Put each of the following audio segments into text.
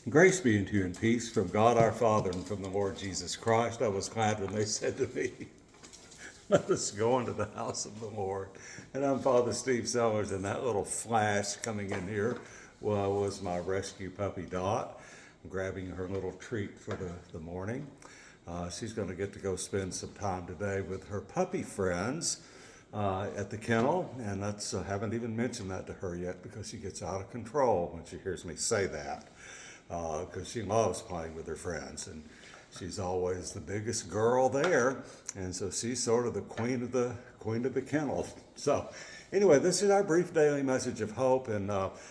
Grace be unto you and peace from God our Father and from the Lord Jesus Christ. I was glad when they said to me, let us go into the house of the Lord. And I'm Father Steve Sellers, and that little flash coming in here was my rescue puppy Dot. I'm grabbing her little treat for the morning. She's going to get to go spend some time today with her puppy friends at the kennel, and that's haven't even mentioned that to her yet because she gets out of control when she hears me say that. Because she loves playing with her friends, and she's always the biggest girl there, and so she's sort of the queen of the kennel. So, anyway, this is our brief daily message of hope, and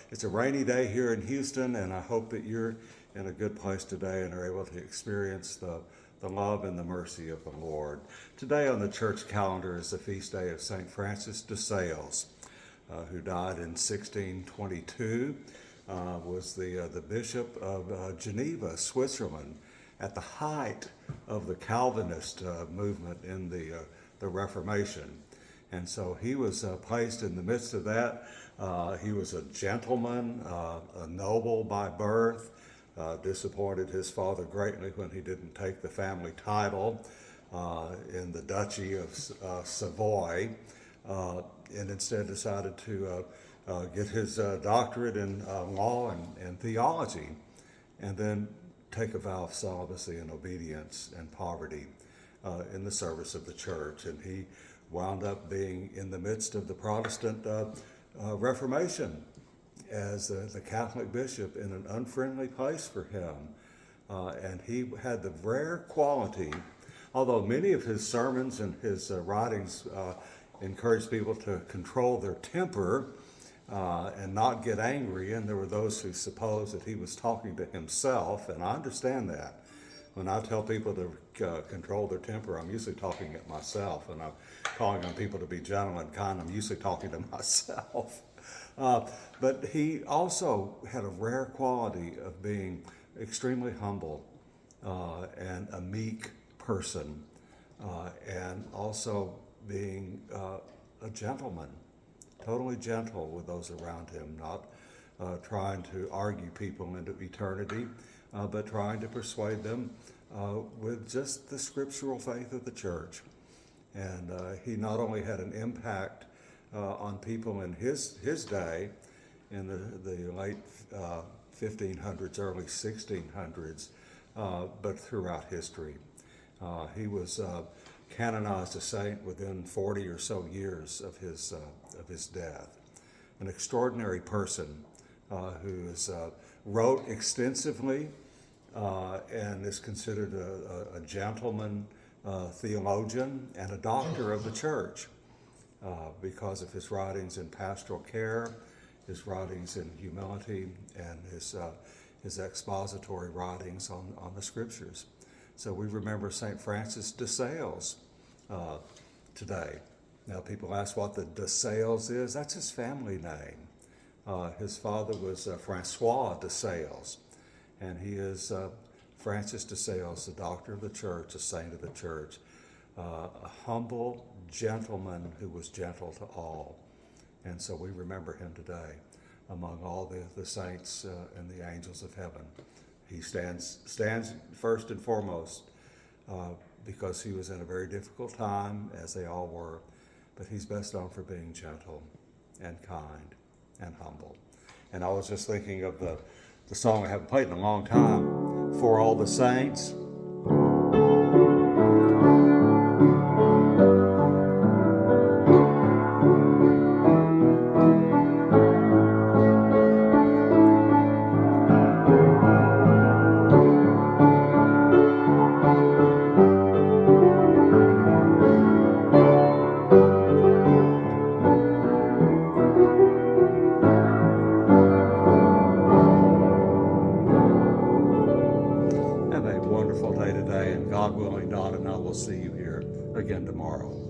it's a rainy day here in Houston, and I hope that you're in a good place today and are able to experience the love and the mercy of the Lord. Today on the church calendar is the feast day of St. Francis de Sales, who died in 1622. Was the bishop of Geneva, Switzerland, at the height of the Calvinist movement in the Reformation. And so he was placed in the midst of that. He was a gentleman, a noble by birth, disappointed his father greatly when he didn't take the family title in the Duchy of Savoy, and instead decided to get his doctorate in law and theology, and then take a vow of celibacy and obedience and poverty in the service of the church. And he wound up being in the midst of the Protestant Reformation as the Catholic bishop in an unfriendly place for him. And he had the rare quality, although many of his sermons and his writings encouraged people to control their temper, and not get angry, and there were those who supposed that he was talking to himself, and I understand that. When I tell people to control their temper, I'm usually talking at myself, and I'm calling on people to be gentle and kind, I'm usually talking to myself. But he also had a rare quality of being extremely humble and a meek person, and also being a gentleman. Totally gentle with those around him, not trying to argue people into eternity, but trying to persuade them with just the scriptural faith of the church. And he not only had an impact on people in his day, in the late 1500s, early 1600s, but throughout history. He was canonized a saint within 40 or so years of his death. An extraordinary person who wrote extensively and is considered a gentleman theologian and a doctor of the church because of his writings in pastoral care, his writings in humility, and his expository writings on the scriptures. So we remember St. Francis de Sales today. Now people ask what the de Sales is. That's his family name. His father was Francois de Sales, and he is Francis de Sales, the doctor of the church, a saint of the church, a humble gentleman who was gentle to all. And so we remember him today among all the saints and the angels of heaven. He stands first and foremost because he was in a very difficult time, as they all were, but he's best known for being gentle and kind and humble. And I was just thinking of the song I haven't played in a long time, For All the Saints. Have a wonderful day today, and God willing, Dot and I will see you here again tomorrow.